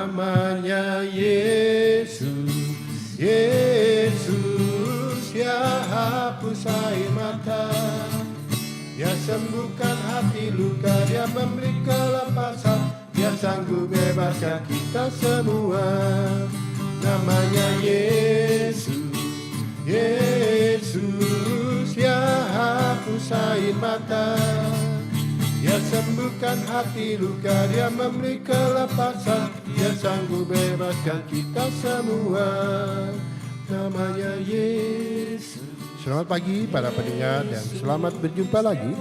Namanya Yesus, Yesus, ya hapus air mata, dia sembuhkan hati luka, dia memberi kelepasan, dia sanggup bebaskan kita semua. Namanya Yesus, Yesus, ya hapus air mata, dia sembuhkan hati luka, dia memberi kelepasan, dia sanggup bebaskan kita semua. Namanya Yesus. Selamat pagi para pendengar dan selamat berjumpa lagi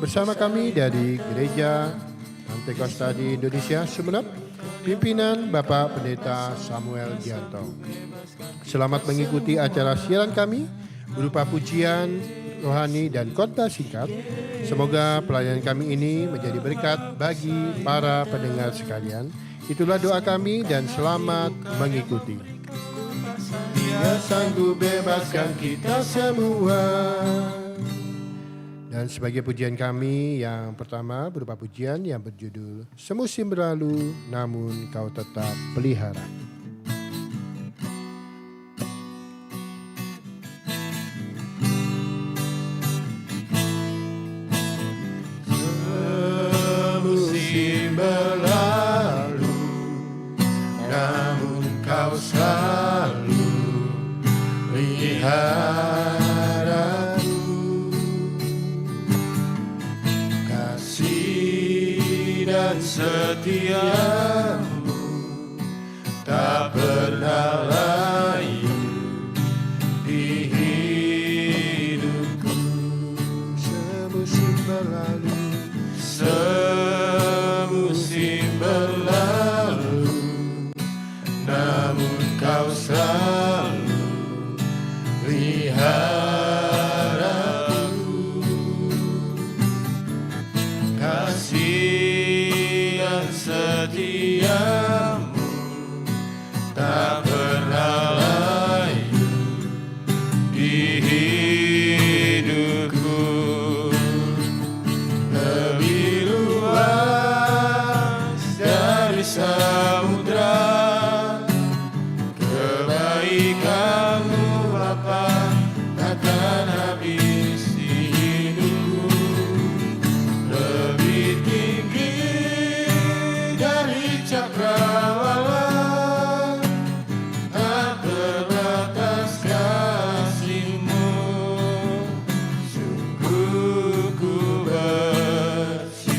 bersama kami dari Gereja Pantekosta di Indonesia Sumeneb, pimpinan Bapak Pendeta Samuel Gianto. Selamat mengikuti acara siaran kami berupa pujian rohani dan khotbah singkat. Semoga pelayanan kami ini menjadi berkat bagi para pendengar sekalian. Itulah doa kami dan selamat mengikuti. Dia sanggup bebaskan kita semua. Dan sebagai pujian kami yang pertama berupa pujian yang berjudul Semusim Berlalu Namun Kau Tetap Pelihara. Semusim berlalu namun kau selalu peliharaku, kasih dan setiamu tak pernah layu di hidupku. Semusim berlalu, semusim berlalu, namun kau selalu peliharaku, kasih dan setiamu tak pernah layu di hidupku. Lebih luas dari samudra kebaikanmu Bapa, takkan habis di hidupku. Lebih tinggi dari cakrawala, tak terbatas kasih-Mu. Sungguh ku bersyukur.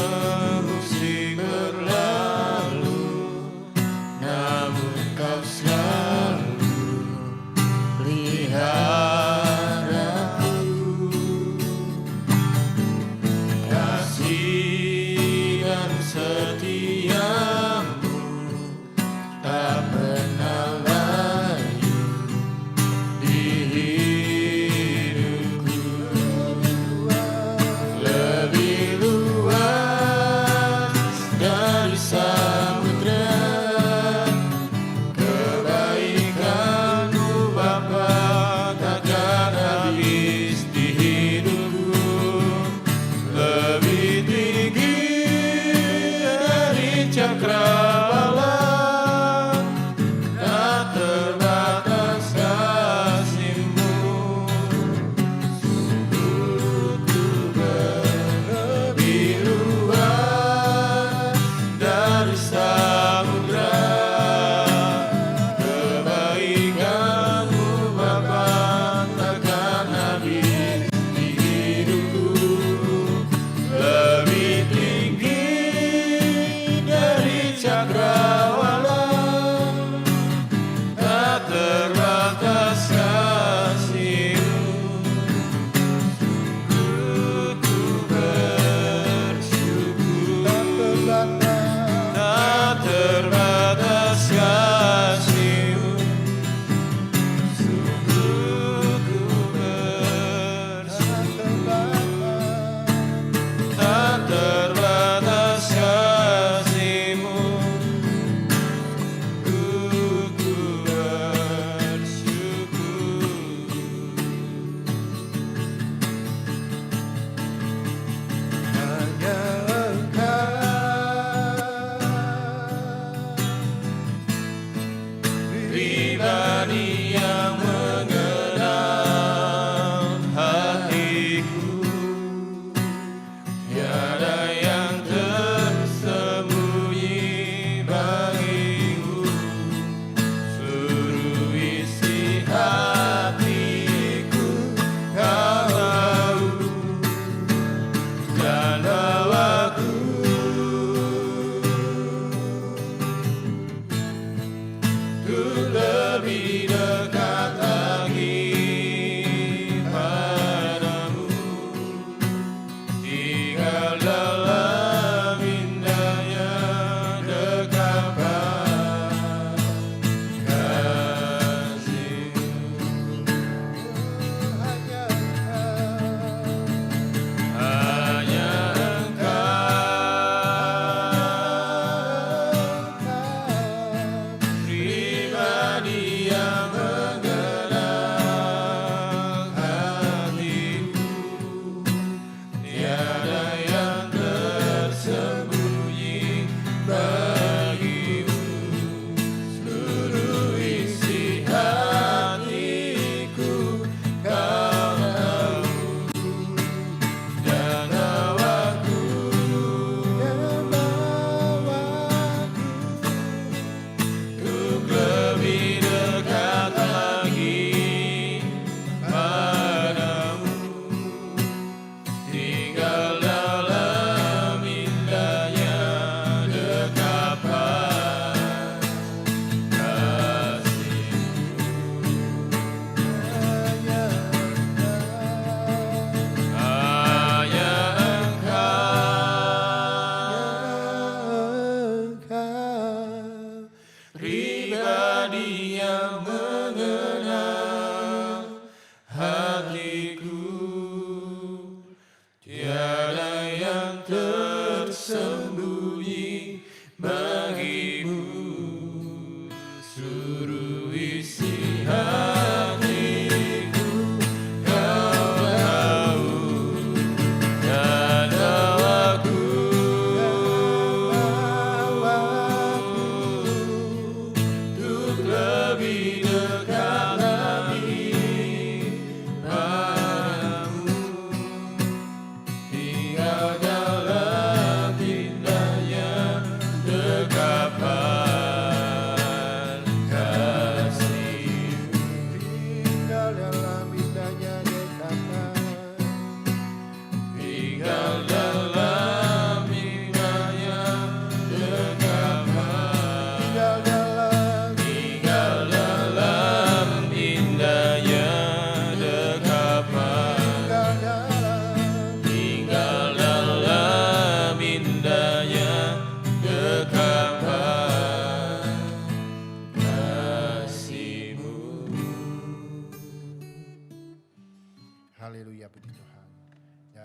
Semusim berlalu, namun kau selalu peliharaku, kasih dan setiamu tak pernah layu di hidupku. Lebih luas dari samudra kebaikanmu Bapa, takkan habis di hidupku. Lebih tinggi dari cakrawala, tak terbatas kasih-Mu. Sungguh ku lebih luas dari samudra kebaikanmu Bapa, takkan habis di hidupku. Lebih tinggi dari cakrawala, tak terbatas kasih-Mu. Sungguh ku bersyukur. Tak terbatas kasih-Mu. Sungguh ku bersyukur. Tak terbatas kasih-Mu. Sungguh ku bersyukur.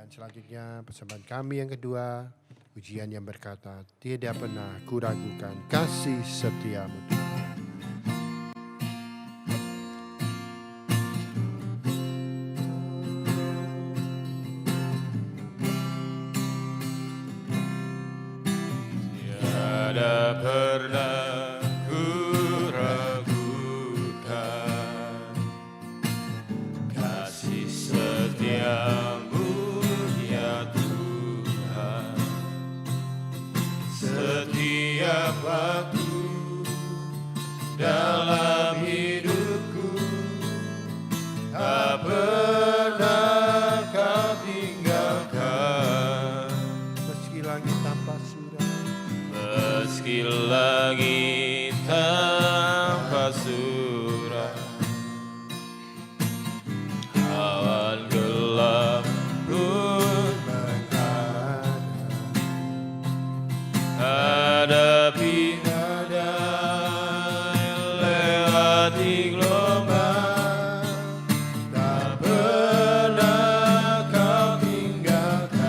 Selanjutnya persembahan kami yang kedua, pujian yang berkata, tidak pernah kuragukan kasih setiamu Tuhan. Tiada pernah waktu dalam hidupku, tak pernah kau tinggalkan. Meski langit tanpa surah, meski langit tanpa surah, awan gelap pun hadapi badai, lewati gelombang, tak pernah kau tinggalkan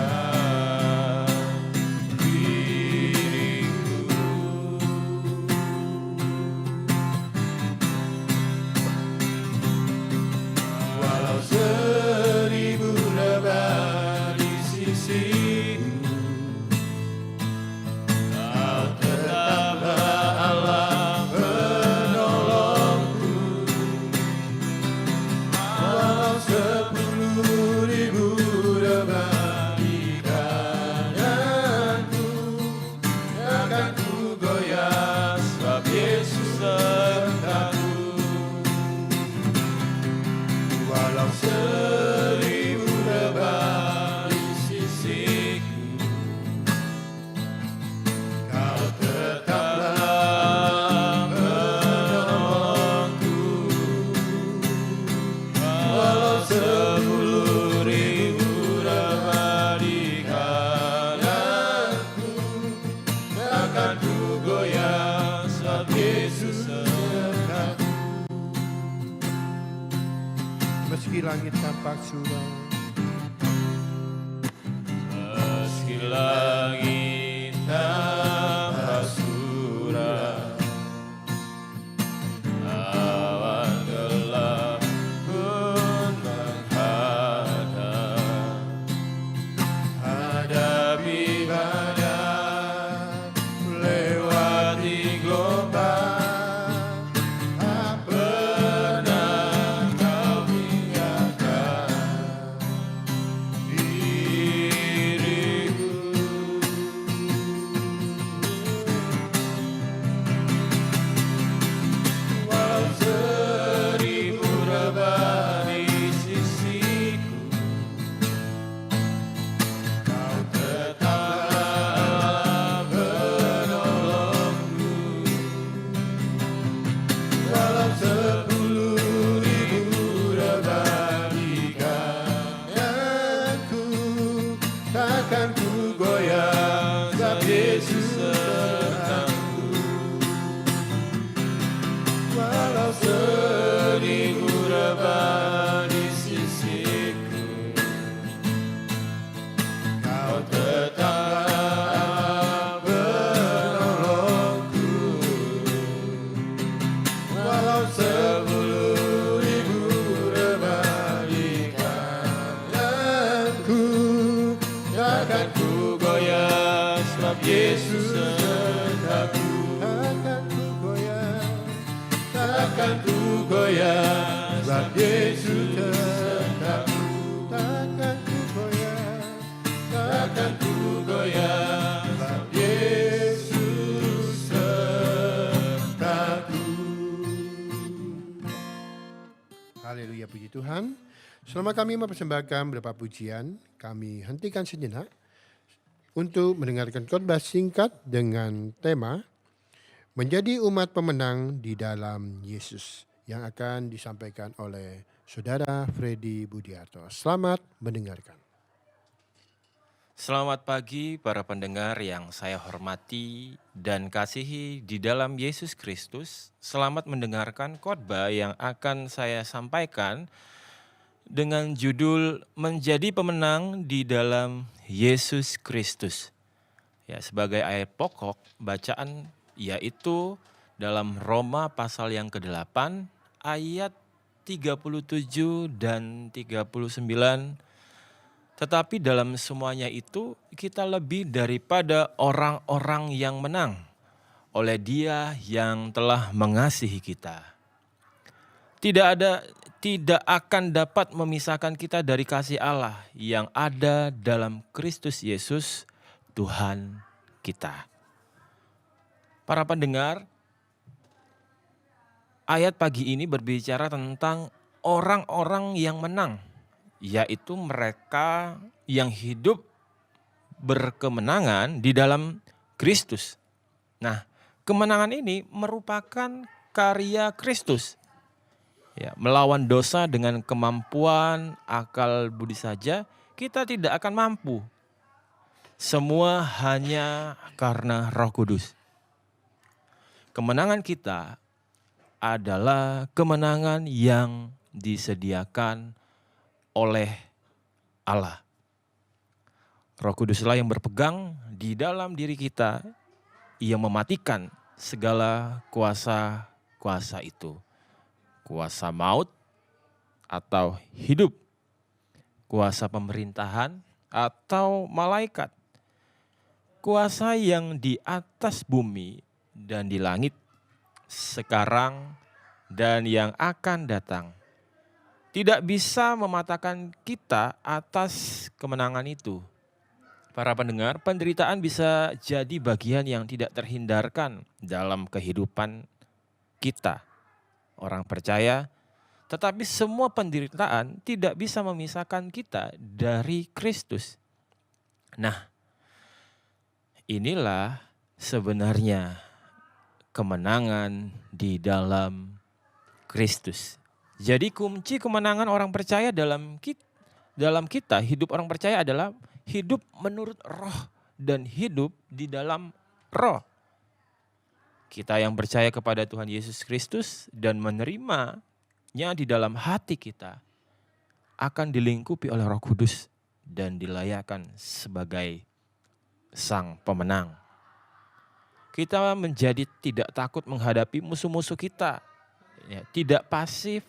diriku. meski langit tampak suram. Meski langit tampak suram, awan gelap pun menghadap. Hadapi badai, lewati gelombang, tak pernah kau tinggalkan diriku. Walau seribu rebah di sisiku, kau tetaplah penolongku. Walau 10.000 rebah di kananku, takkan ku goyah sebab Yesus sertaku. Walau 10.000 rebah di sisiku, kau tetaplah penolongku. Walau 10.000 rebah di kananku, takkan ku goyah sebab Yesus sertaku. Takkan ku goyah sebab Yesus sertaku. Takkan ku goyah sebab Yesus sertaku. Haleluya, puji Tuhan. Selama kami mempersembahkan beberapa pujian, kami hentikan sejenak untuk mendengarkan khotbah singkat dengan tema Menjadi Umat Pemenang di Dalam Yesus yang akan disampaikan oleh Saudara Freddy Budiarto. Selamat mendengarkan. Selamat pagi para pendengar yang saya hormati dan kasihi di dalam Yesus Kristus. Selamat mendengarkan khotbah yang akan saya sampaikan dengan judul Menjadi Pemenang di Dalam Yesus Kristus. Ya, sebagai ayat pokok bacaan yaitu dalam Roma pasal yang ke-8 ayat 37 dan 39. Tetapi dalam semuanya itu kita lebih daripada orang-orang yang menang oleh Dia yang telah mengasihi kita. Tidak akan dapat memisahkan kita dari kasih Allah yang ada dalam Kristus Yesus Tuhan kita. Para pendengar, ayat pagi ini berbicara tentang orang-orang yang menang, yaitu mereka yang hidup berkemenangan di dalam Kristus. Nah, kemenangan ini merupakan karya Kristus. Ya, melawan dosa dengan kemampuan akal budi saja kita tidak akan mampu. Semua hanya karena Roh Kudus. Kemenangan kita adalah kemenangan yang disediakan oleh Allah. Roh Kuduslah yang berpegang di dalam diri kita, Ia mematikan segala kuasa-kuasa itu. Kuasa maut atau hidup, kuasa pemerintahan atau malaikat, kuasa yang di atas bumi dan di langit, sekarang dan yang akan datang. Tidak bisa mematahkan kita atas kemenangan itu. Para pendengar, penderitaan bisa jadi bagian yang tidak terhindarkan dalam kehidupan kita, orang percaya. Tetapi semua penderitaan tidak bisa memisahkan kita dari Kristus. Nah, inilah sebenarnya kemenangan di dalam Kristus. Jadi kunci kemenangan orang percaya dalam kita, hidup orang percaya adalah hidup menurut Roh dan hidup di dalam Roh. Kita yang percaya kepada Tuhan Yesus Kristus dan menerimanya di dalam hati kita, akan dilingkupi oleh Roh Kudus dan dilayakkan sebagai sang pemenang. Kita menjadi tidak takut menghadapi musuh-musuh kita. Ya, tidak pasif,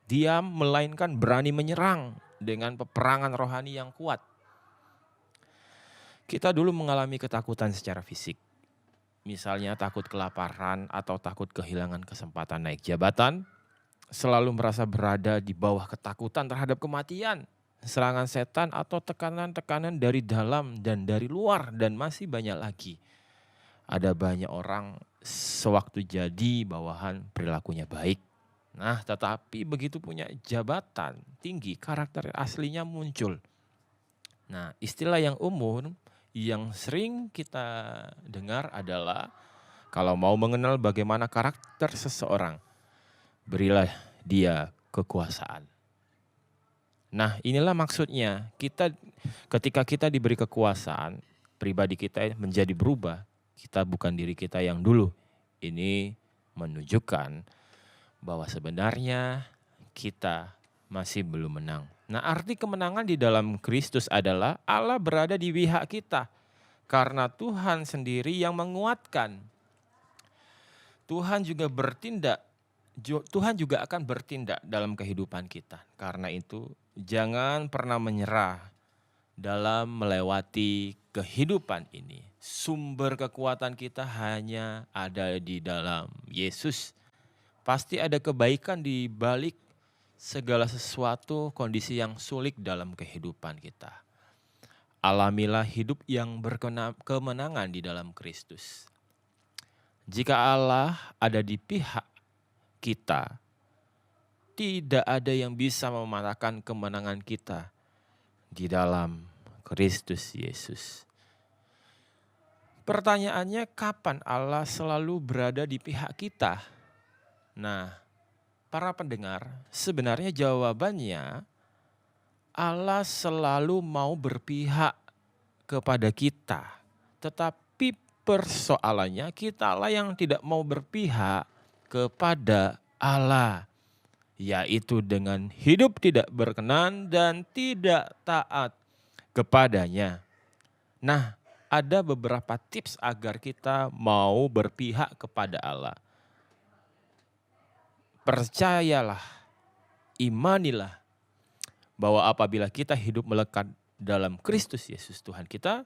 diam, melainkan berani menyerang dengan peperangan rohani yang kuat. Kita dulu mengalami ketakutan secara fisik. Misalnya takut kelaparan atau takut kehilangan kesempatan naik jabatan. Selalu merasa berada di bawah ketakutan terhadap kematian, serangan setan atau tekanan-tekanan dari dalam dan dari luar, dan masih banyak lagi. Ada banyak orang sewaktu jadi bawahan perilakunya baik. Nah, tetapi begitu punya jabatan tinggi, karakter aslinya muncul. Nah, istilah yang umum yang sering kita dengar adalah kalau mau mengenal bagaimana karakter seseorang, berilah dia kekuasaan. Nah, inilah maksudnya. Ketika kita diberi kekuasaan, pribadi kita menjadi berubah. Kita bukan diri kita yang dulu. Ini menunjukkan bahwa sebenarnya kita masih belum menang. Nah, arti kemenangan di dalam Kristus adalah Allah berada di pihak kita karena Tuhan sendiri yang menguatkan. Tuhan juga akan bertindak dalam kehidupan kita. Karena itu, jangan pernah menyerah dalam melewati kehidupan ini. Sumber kekuatan kita hanya ada di dalam Yesus. Pasti ada kebaikan di balik segala sesuatu kondisi yang sulit dalam kehidupan kita. Alamilah hidup yang berkemenangan di dalam Kristus. Jika Allah ada di pihak kita, tidak ada yang bisa mematahkan kemenangan kita di dalam Kristus Yesus. Pertanyaannya, kapan Allah selalu berada di pihak kita? Nah, para pendengar, sebenarnya jawabannya Allah selalu mau berpihak kepada kita. Tetapi persoalannya kitalah yang tidak mau berpihak kepada Allah, yaitu dengan hidup tidak berkenan dan tidak taat kepadanya. Nah, ada beberapa tips agar kita mau berpihak kepada Allah. Percayalah, imanilah bahwa apabila kita hidup melekat dalam Kristus Yesus Tuhan kita,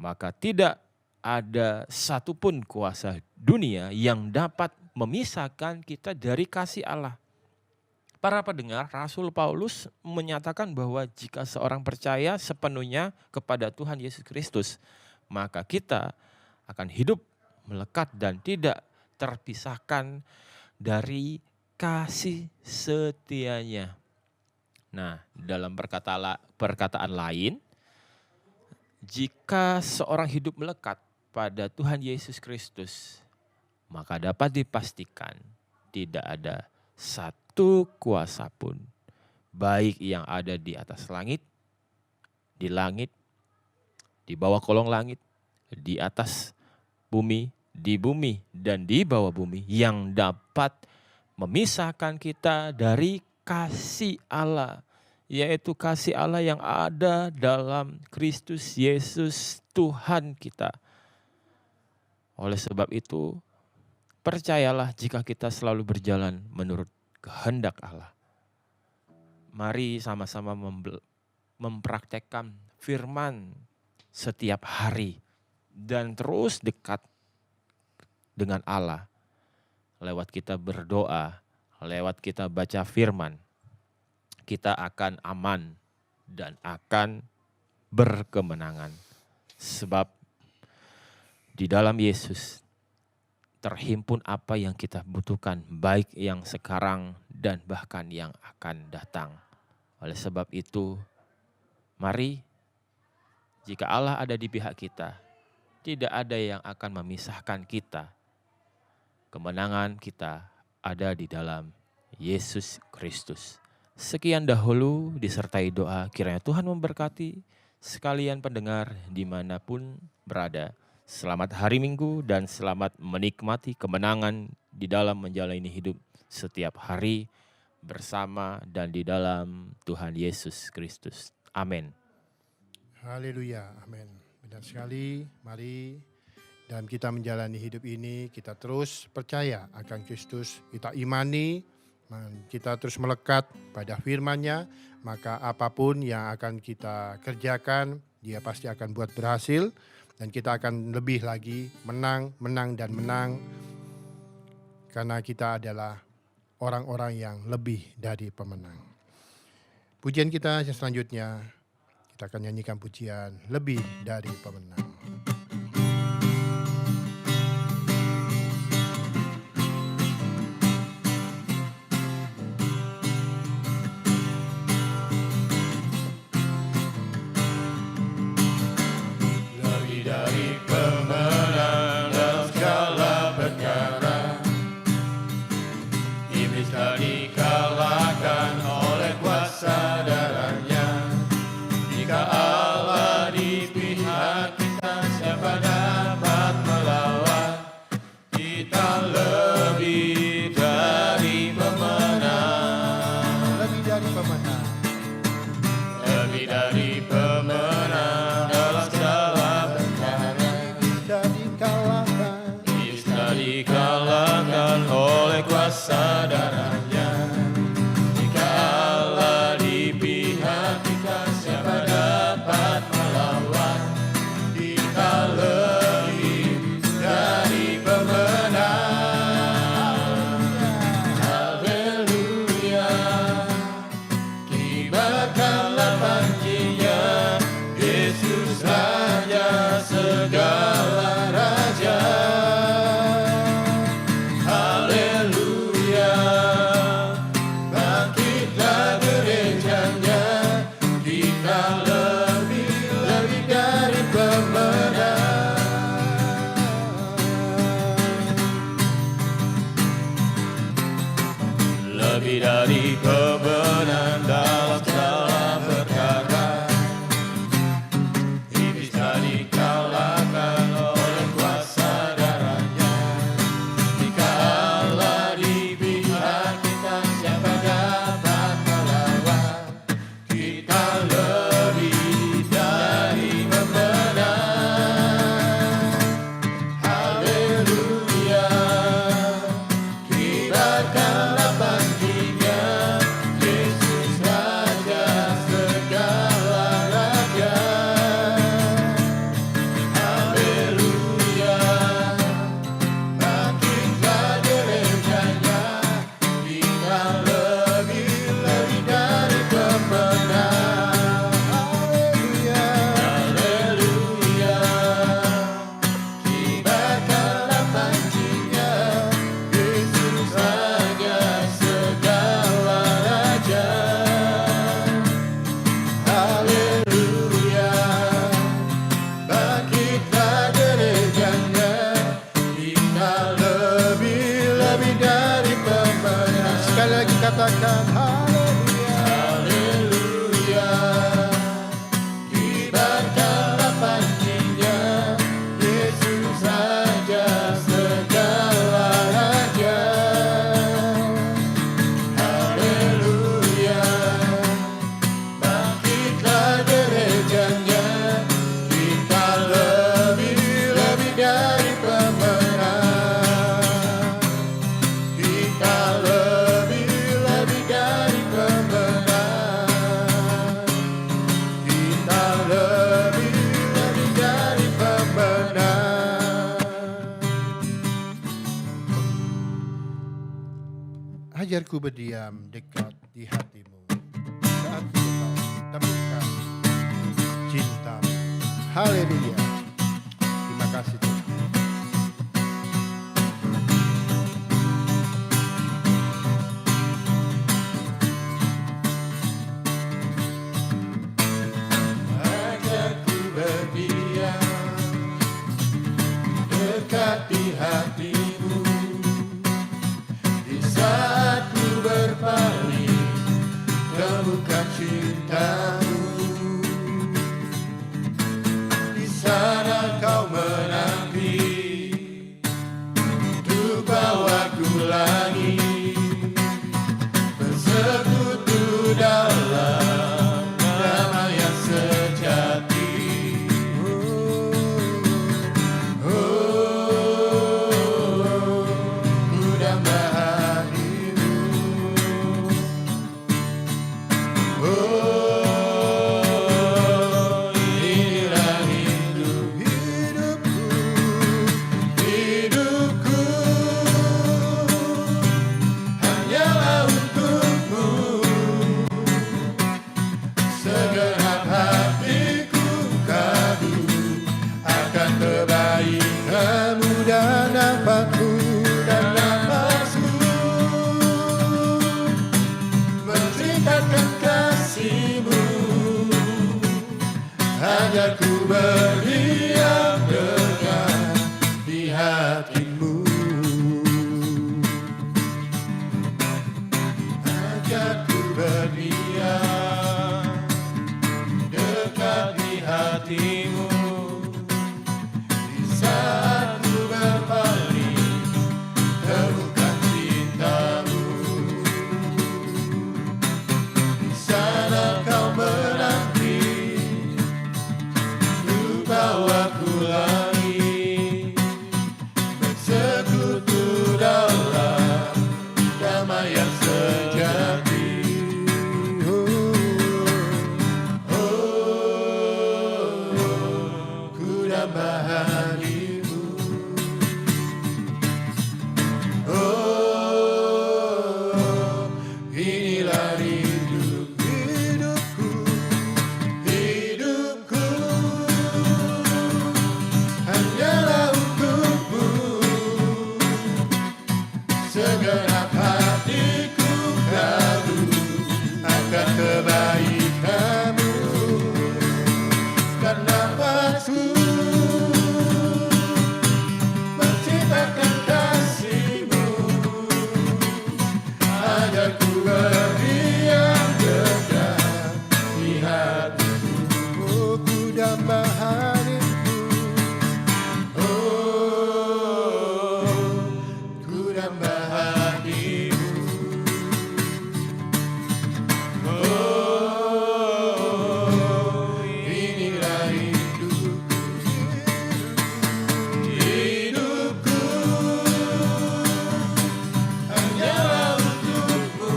maka tidak ada satupun kuasa dunia yang dapat memisahkan kita dari kasih Allah. Para pendengar, Rasul Paulus menyatakan bahwa jika seorang percaya sepenuhnya kepada Tuhan Yesus Kristus, maka kita akan hidup melekat dan tidak terpisahkan dari kasih setianya. Nah, dalam perkataan lain, jika seorang hidup melekat pada Tuhan Yesus Kristus, maka dapat dipastikan tidak ada satu kuasa pun, baik yang ada di atas langit, di bawah kolong langit, di atas bumi, dan di bawah bumi, yang dapat memisahkan kita dari kasih Allah, yaitu kasih Allah yang ada dalam Kristus Yesus Tuhan kita. Oleh sebab itu, percayalah jika kita selalu berjalan menurut kehendak Allah. Mari sama-sama mempraktekkan firman setiap hari dan terus dekat dengan Allah. Lewat kita berdoa, lewat kita baca firman, kita akan aman dan akan berkemenangan. Sebab di dalam Yesus terhimpun apa yang kita butuhkan, baik yang sekarang dan bahkan yang akan datang. Oleh sebab itu, mari jika Allah ada di pihak kita, tidak ada yang akan memisahkan kita. Kemenangan kita ada di dalam Yesus Kristus. Sekian dahulu disertai doa, kiranya Tuhan memberkati sekalian pendengar dimanapun berada. Selamat hari Minggu dan selamat menikmati kemenangan di dalam menjalani hidup setiap hari bersama, dan di dalam Tuhan Yesus Kristus. Amin. Haleluya, amin. Benar sekali, mari dalam kita menjalani hidup ini, kita terus percaya akan Kristus, kita imani, kita terus melekat pada firman-Nya, maka apapun yang akan kita kerjakan, Dia pasti akan buat berhasil, dan kita akan lebih lagi menang, dan menang, karena kita adalah orang-orang yang lebih dari pemenang. Pujian kita yang selanjutnya, kita akan nyanyikan pujian lebih dari pemenang. Katakan haleluya, haleluya, kibarkanlah panjinya, Yesus Raja segala raja. Haleluya, bangkitlah gerejanya, kita lebih dari pemenang. Kita lebih dari pemenang. Kita lebih dari pemenang. Ajarku berdiam dekat di hatimu saat ku temukan cintamu. Haleluya. Terima kasih Tuhan. Dekat di hatimu, di saat ku berpaling, temukan cintamu. Di saat berdiam dekat di hatimu. Di saat ku berpaling, temukan cintamu. Di sana kau menanti, ku bawa ku lagi, bersekutu dalam damai yang sejati. Ku dambahanimu. Inilah hidupku, hidupku hanyalah untukmu. Segenap hatiku kadu akan kebaikanmu. Dan nafasku menciptakan kasihmu, agar ku berdiam dekat di hatimu. Oh, ku dambahanimu. Oh, ku dambahanimu. Oh, inilah hidupku, hidupku hanyalah untukmu.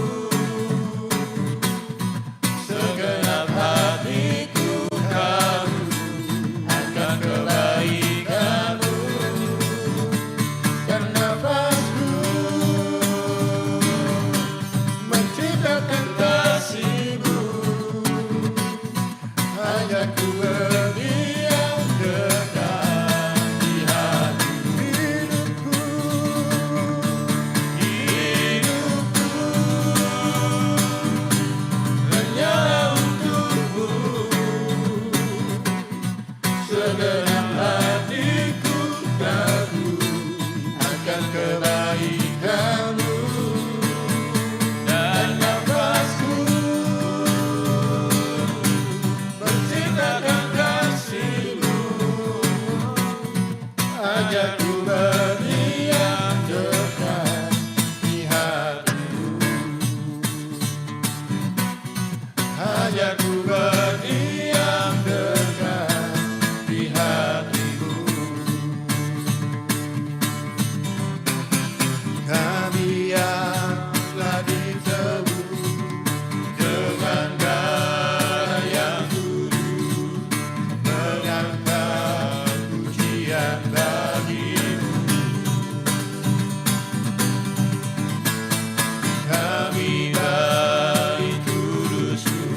Segenap hatiku kadu akan kebaikanmu. Dan nafasku menciptakan kasihmu, agar ku berdiam dekat di hatimu. Hidupku hanyalah untukmu. Segenap hatiku kadu akan kebaikanmu. Dan nafasku menciptakan kasihmu, agar ku berdiam dekat di hatimu. Agar ku berdiam dekat di hatimu. Kami yang telah ditebus dengan darah yang kudus, mengangkat pujian bagimu. Kami bagi kudusmu,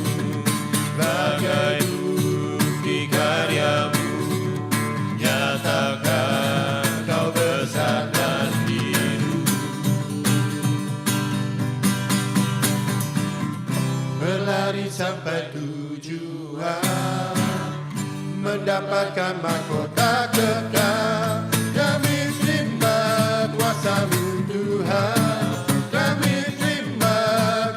bagai bukti karyamu. Nyatakan kau besar dan biru. Berlari sampai tujuan, mendapatkan mahkota kekal. Kami terima kuasa-Mu Tuhan, kami terima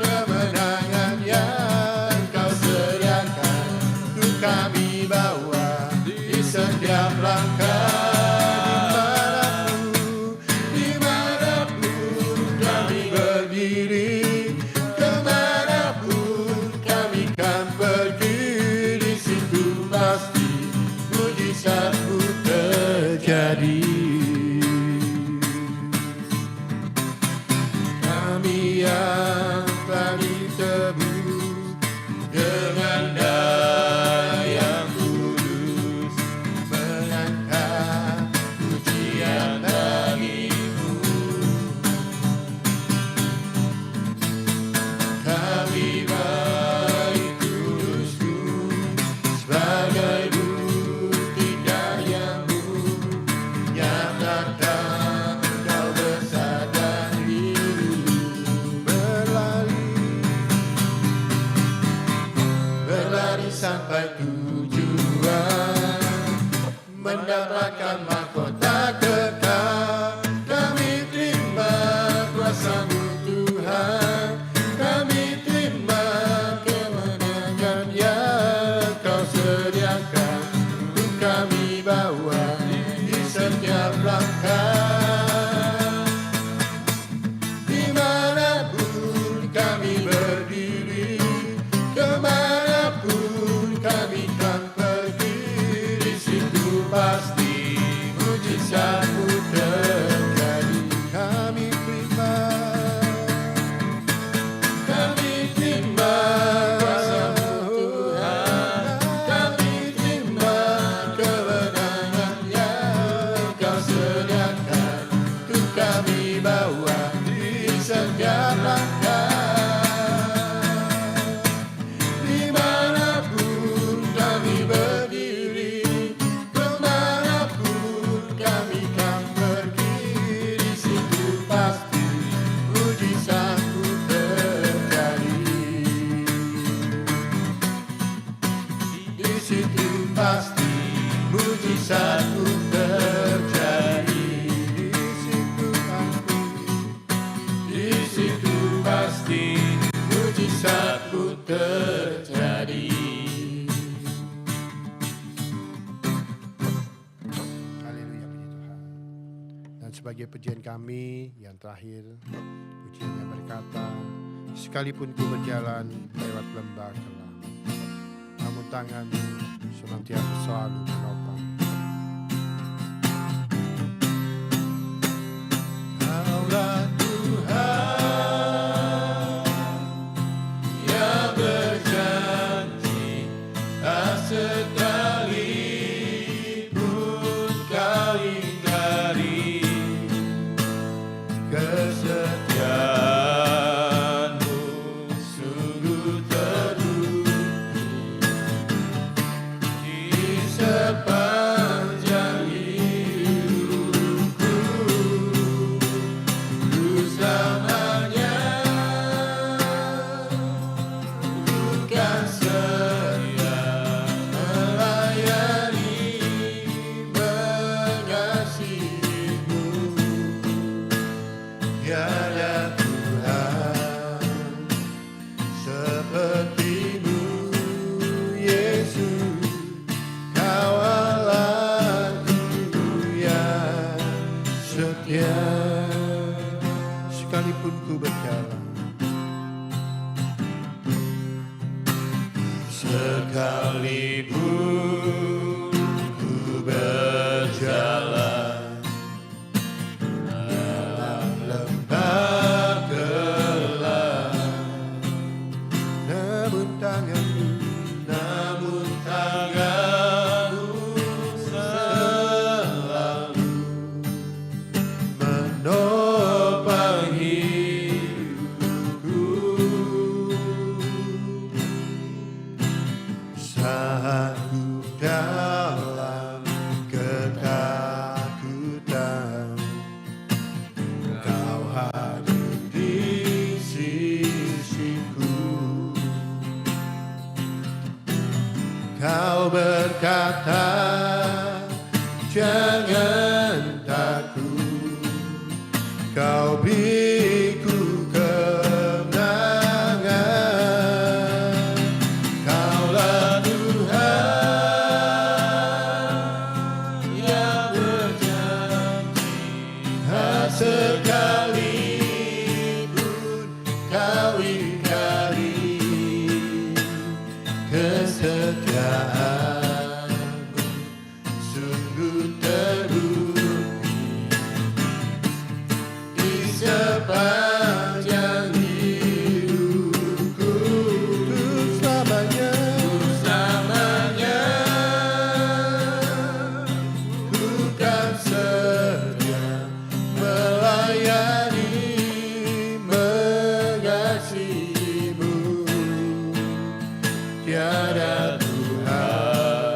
kemenangan yang Kau sediakan. Untuk kami bawa di setiap langkah. Dimanapun kami berdiri, kemanapun kami kan pergi, di situ pasti mujizat-Mu terjadi. Kami yang telah ditebus dengan darah yang kudus, mengangkat pujian bagi-Mu. Kami bagi kudus-Mu, sebagai bukti karya-Mu. Nyatakan Kau besar dan biru. Berlari sampai tujuan, mendapatkan mahkota kekal. Kami terima kuasa-Mu Tuhan, kami terima kami berdiri, kemanapun kami kan pergi, di situ pasti mujizatmu terjadi. Kami terima kuasa-Mu Tuhan, kami terima kemenangan yang Kau sediakan, untuk kami bawa di setiap langkah. Dimanapun kami berdiri, kemanapun kami kan pergi, di situ pasti mujizatmu terjadi. Di situ pasti mujizatmu terjadi. Di situ pasti mujizatmu terjadi. Haleluya, puji Tuhan. Dan sebagai pujian kami yang terakhir, pujian yang berkata, sekalipun ku berjalan lewat lembah kelam, namun tangan-Mu senantiasa selalu menopang. Kaulah Tuhan yang berjanji, tak sekalipun Kau ingkari kesetiaan-Mu sungguh terbukti di sepanjang hidupku. Ku selamanya bukan setia melayani, mengasihi-Mu. Tiada Tuhan seperti-Mu, Yesus. Kau Allahku yang setia. Sekalipun ku berjalan, sekalipun ku berjalan dalam lembah gelap, namun tangan-Mu selalu menopang hidupku. Saat ku dalam ketakutan, Kau hadir di sisiku. Kau berkata, jangan takut, Kau beriku kemenangan. Kaulah Tuhan yang berjanji, tak sekalipun Kau ingkari kesetiaan-Mu sungguh terbukti di sepanjang hidupku. Untuk selamanya, ku kan setia melayani, mengasihi-Mu. Tiada Tuhan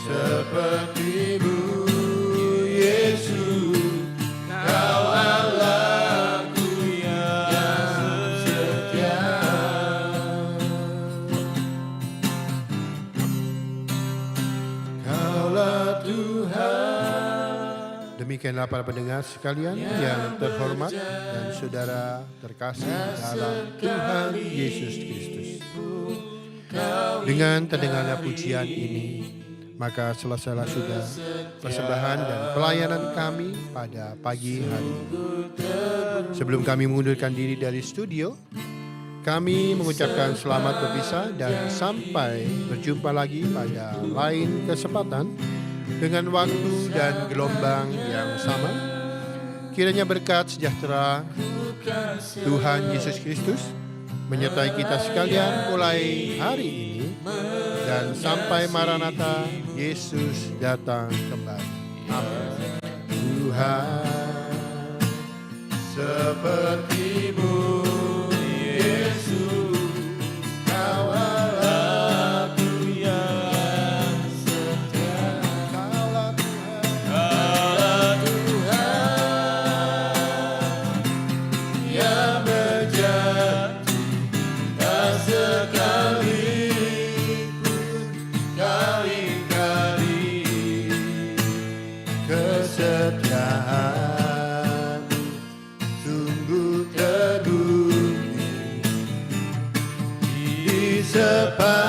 seperti-Mu, Yesus. Kau Allahku yang setia. Kaulah Tuhan. Demikianlah para pendengar sekalian yang terhormat dan saudara terkasih dalam Tuhan Yesus Kristus. Dengan terdengarnya pujian ini, maka selesailah sudah persembahan dan pelayanan kami pada pagi hari ini. Sebelum kami mengundurkan diri dari studio, kami mengucapkan selamat berpisah dan sampai berjumpa lagi pada lain kesempatan dengan waktu dan gelombang yang sama. Kiranya berkat sejahtera Tuhan Yesus Kristus menyertai kita sekalian mulai hari ini dan sampai Maranatha, Yesus datang kembali. Amin. Tuhan sepertimu, Yesus, Kaulah aku yang setia. Kaulah Tuhan yang berjanji tak sekalipun kali-kali kesetiaan sungguh terbukti di sepanjang